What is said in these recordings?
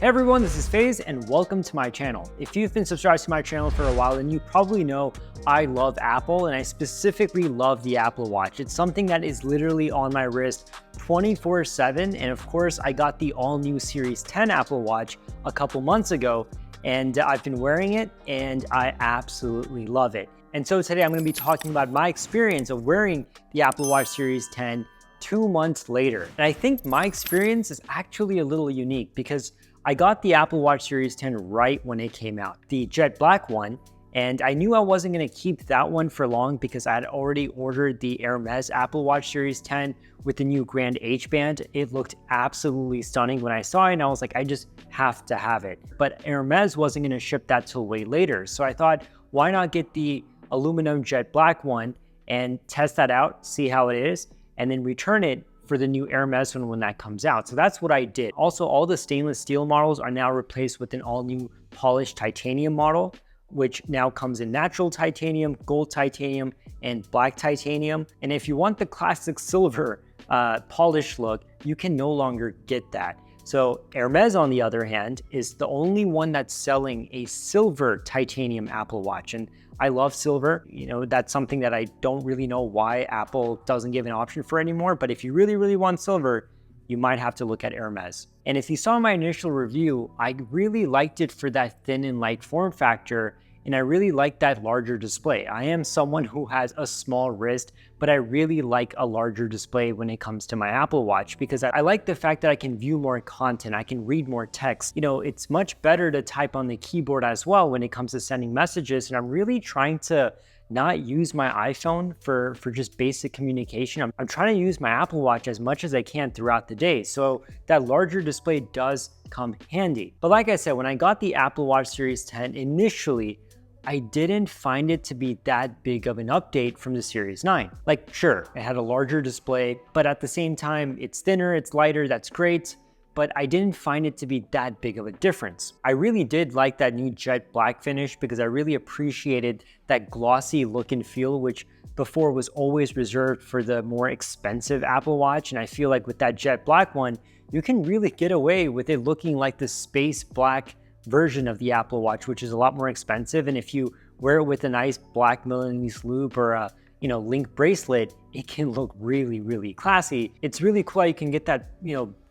Hey everyone, this is FaZe and welcome to my channel. If you've been subscribed to my channel for a while, then you probably know I love Apple and I specifically love the Apple Watch. It's something that is literally on my wrist 24/7, and of course I got the all-new Series 10 Apple Watch a couple months ago and I've been wearing it and I absolutely love it. And so today I'm going to be talking about my experience of wearing the Apple Watch Series 10 2 months later. And I think my experience is actually a little unique because I got the Apple Watch Series 10 right when it came out, the jet black one, and I knew I wasn't going to keep that one for long because I had already ordered the Hermes Apple Watch Series 10 with the new Grand H band. It looked absolutely stunning when I saw it and I was like, I just have to have it. But Hermes wasn't going to ship that till way later. So I thought, why not get the aluminum jet black one and test that out, see how it is, and then return it for the new Hermes one when that comes out. So that's what I did. Also, all the stainless steel models are now replaced with an all new polished titanium model, which now comes in natural titanium, gold titanium, and black titanium. And if you want the classic silver polished look, you can no longer get that. So Hermes, on the other hand, is the only one that's selling a silver titanium Apple Watch. And I love silver. You know, that's something that I don't really know why Apple doesn't give an option for anymore. But if you really, really want silver, you might have to look at Hermes. And if you saw my initial review, I really liked it for that thin and light form factor. And I really like that larger display. I am someone who has a small wrist, but I really like a larger display when it comes to my Apple Watch because I like the fact that I can view more content, I can read more text. You know, it's much better to type on the keyboard as well when it comes to sending messages. And I'm really trying to not use my iPhone for just basic communication. I'm trying to use my Apple Watch as much as I can throughout the day. So that larger display does come handy. But like I said, when I got the Apple Watch Series 10 initially, I didn't find it to be that big of an update from the Series 9. Like, sure, it had a larger display, but at the same time, it's thinner, it's lighter, that's great, but I didn't find it to be that big of a difference. I really did like that new jet black finish because I really appreciated that glossy look and feel, which before was always reserved for the more expensive Apple Watch. And I feel like with that jet black one, you can really get away with it looking like the space black version of the Apple Watch, which is a lot more expensive. And if you wear it with a nice black Milanese loop or a link bracelet, it can look really, really classy. It's really cool how you can get that,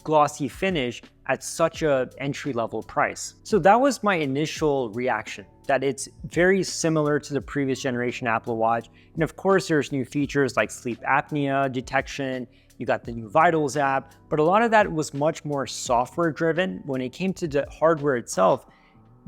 glossy finish at such a entry-level price. So that was my initial reaction, that it's very similar to the previous generation Apple Watch. And of course, there's new features like sleep apnea detection. You got the new Vitals app, but a lot of that was much more software driven. When it came to the hardware itself,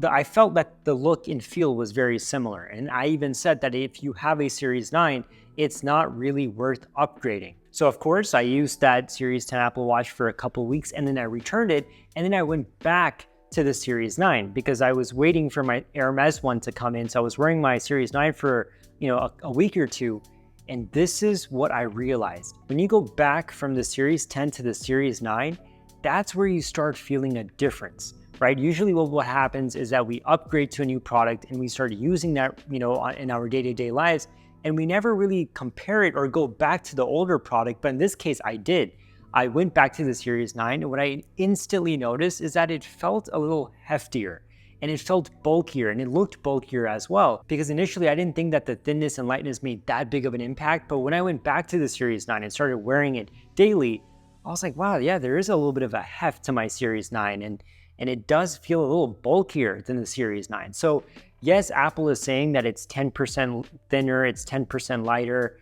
I felt that the look and feel was very similar. And I even said that if you have a Series 9, it's not really worth upgrading. So of course, I used that Series 10 Apple Watch for a couple weeks and then I returned it. And then I went back to the Series 9 because I was waiting for my Hermes one to come in. So I was wearing my Series 9 for, a week or two. And this is what I realized. When you go back from the Series 10 to the Series 9, that's where you start feeling a difference, right? Usually what happens is that we upgrade to a new product and we start using that, in our day-to-day lives, and we never really compare it or go back to the older product. But in this case, I did. I went back to the Series 9, and what I instantly noticed is that it felt a little heftier. And it felt bulkier and it looked bulkier as well. Because initially I didn't think that the thinness and lightness made that big of an impact. But when I went back to the Series 9 and started wearing it daily, I was like, wow, yeah, there is a little bit of a heft to my Series 9. And it does feel a little bulkier than the Series 9. So yes, Apple is saying that it's 10% thinner, it's 10% lighter.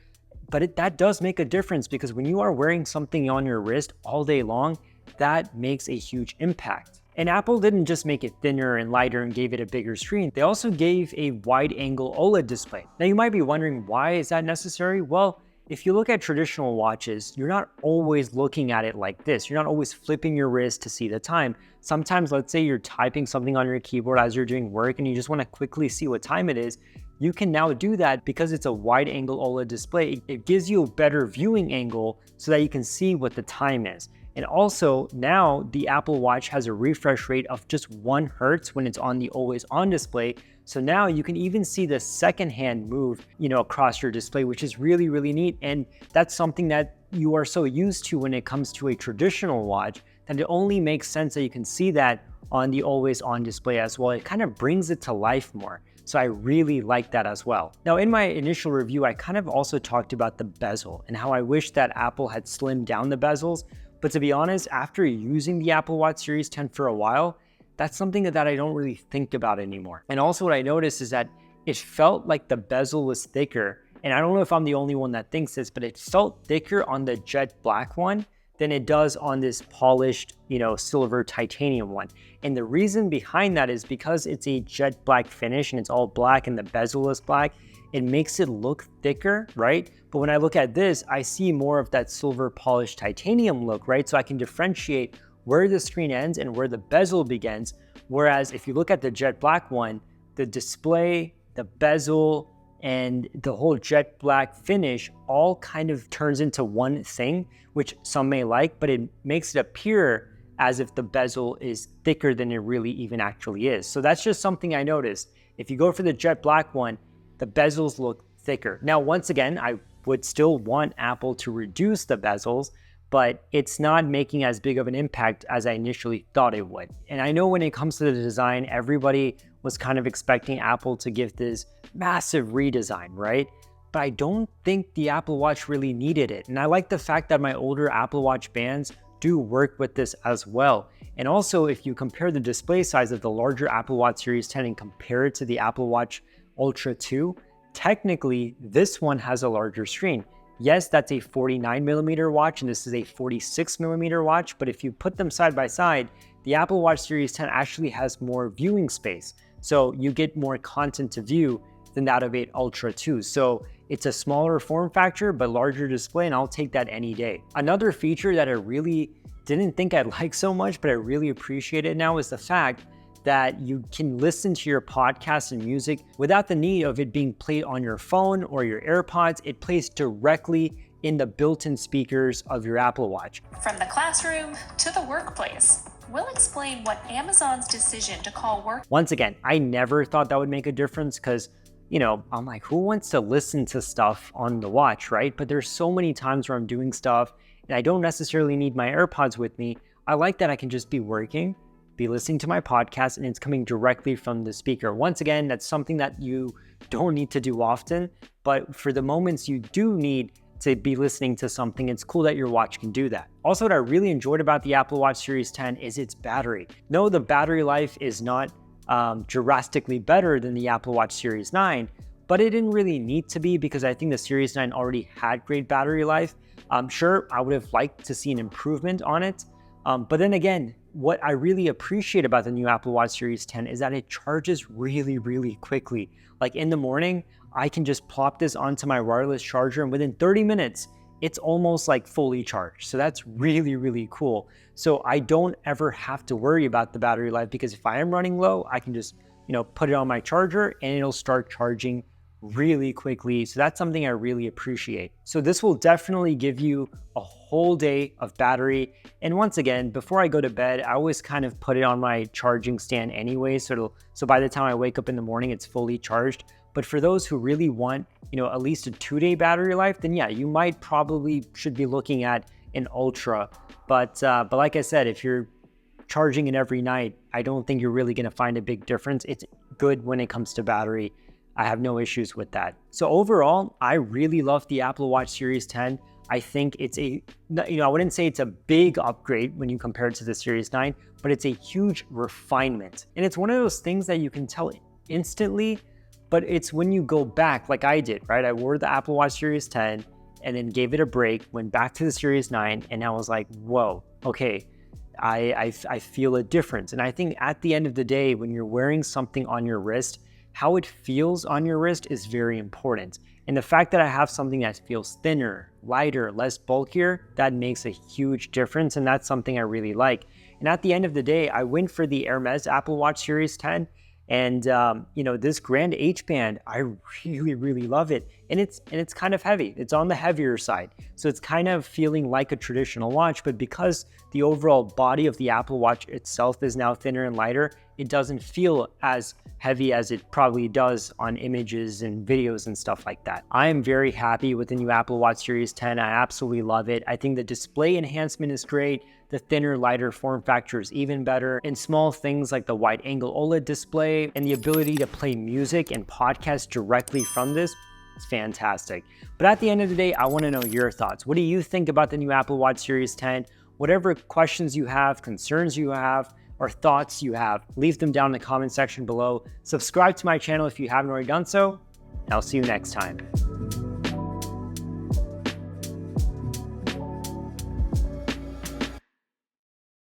But that does make a difference because when you are wearing something on your wrist all day long, that makes a huge impact. And Apple didn't just make it thinner and lighter and gave it a bigger screen. They also gave a wide-angle OLED display. Now you might be wondering, why is that necessary? Well, if you look at traditional watches, you're not always looking at it like this. You're not always flipping your wrist to see the time. Sometimes, let's say you're typing something on your keyboard as you're doing work and you just want to quickly see what time it is. You can now do that because it's a wide-angle OLED display. It gives you a better viewing angle so that you can see what the time is. And also now the Apple Watch has a refresh rate of just 1 Hertz when it's on the always on display. So now you can even see the second hand move, across your display, which is really, really neat. And that's something that you are so used to when it comes to a traditional watch that it only makes sense that you can see that on the always on display as well. It kind of brings it to life more. So I really like that as well. Now, in my initial review, I kind of also talked about the bezel and how I wish that Apple had slimmed down the bezels. But to be honest, after using the Apple Watch Series 10 for a while, that's something that I don't really think about anymore. And also what I noticed is that it felt like the bezel was thicker. And I don't know if I'm the only one that thinks this, but it felt thicker on the jet black one than it does on this polished, silver titanium one. And the reason behind that is because it's a jet black finish and it's all black and the bezel is black, it makes it look thicker, right? But when I look at this, I see more of that silver polished titanium look, right? So I can differentiate where the screen ends and where the bezel begins. Whereas if you look at the jet black one, the display, the bezel, and the whole jet black finish all kind of turns into one thing, which some may like, but it makes it appear as if the bezel is thicker than it really even actually is. So that's just something I noticed. If you go for the jet black one, the bezels look thicker. Now, once again, I would still want Apple to reduce the bezels, but it's not making as big of an impact as I initially thought it would. And I know when it comes to the design, everybody was kind of expecting Apple to give this massive redesign, right? But I don't think the Apple Watch really needed it. And I like the fact that my older Apple Watch bands do work with this as well. And also, if you compare the display size of the larger Apple Watch Series 10 and compare it to the Apple Watch Ultra 2, technically this one has a larger screen. Yes, that's a 49mm watch and this is a 46mm watch, but if you put them side by side, the Apple Watch Series 10 actually has more viewing space. So you get more content to view than that of 8 Ultra 2. So it's a smaller form factor, but larger display, and I'll take that any day. Another feature that I really didn't think I'd like so much, but I really appreciate it now is the fact that you can listen to your podcast and music without the need of it being played on your phone or your AirPods. It plays directly in the built-in speakers of your Apple Watch. From the classroom to the workplace, we'll explain what Amazon's decision to call work. Once again, I never thought that would make a difference because, I'm like, who wants to listen to stuff on the watch, right? But there's so many times where I'm doing stuff and I don't necessarily need my AirPods with me. I like that I can just be working, be listening to my podcast, and it's coming directly from the speaker. Once again, that's something that you don't need to do often, but for the moments you do need to be listening to something, it's cool that your watch can do that. Also, what I really enjoyed about the Apple Watch Series 10 is its battery. No, the battery life is not drastically better than the Apple Watch Series 9, but it didn't really need to be because I think the Series 9 already had great battery life. Sure, I would have liked to see an improvement on it, but then again, what I really appreciate about the new Apple Watch Series 10 is that it charges really, really quickly. Like in the morning, I can just plop this onto my wireless charger and within 30 minutes, it's almost like fully charged. So that's really, really cool. So I don't ever have to worry about the battery life because if I am running low, I can just, put it on my charger and it'll start charging really quickly. So that's something I really appreciate. So this will definitely give you a whole day of battery. And once again, before I go to bed, I always kind of put it on my charging stand anyway. So by the time I wake up in the morning, it's fully charged. But for those who really want, at least a 2-day battery life, then yeah, you might probably should be looking at an Ultra. But like I said, if you're charging it every night, I don't think you're really going to find a big difference. It's good when it comes to battery. I have no issues with that. So overall, I really love the Apple Watch Series 10. I think it's I wouldn't say it's a big upgrade when you compare it to the Series 9, but it's a huge refinement. And it's one of those things that you can tell instantly, but it's when you go back like I did, right? I wore the Apple Watch Series 10 and then gave it a break, went back to the Series 9, and I was like, whoa, okay, I feel a difference. And I think at the end of the day, when you're wearing something on your wrist, how it feels on your wrist is very important. And the fact that I have something that feels thinner, lighter, less bulkier, that makes a huge difference. And that's something I really like. And at the end of the day, I went for the Hermes Apple Watch Series 10. And, this Grand H band, I really, really love it. and it's kind of heavy. It's on the heavier side. So it's kind of feeling like a traditional watch, but because the overall body of the Apple Watch itself is now thinner and lighter, it doesn't feel as heavy as it probably does on images and videos and stuff like that. I am very happy with the new Apple Watch Series 10. I absolutely love it. I think the display enhancement is great. The thinner, lighter form factor is even better. And small things like the wide angle OLED display and the ability to play music and podcasts directly from this, it's fantastic. But at the end of the day, I want to know your thoughts. What do you think about the new Apple Watch Series 10? Whatever questions you have, concerns you have, or thoughts you have, leave them down in the comment section below. Subscribe to my channel if you haven't already done so, and I'll see you next time.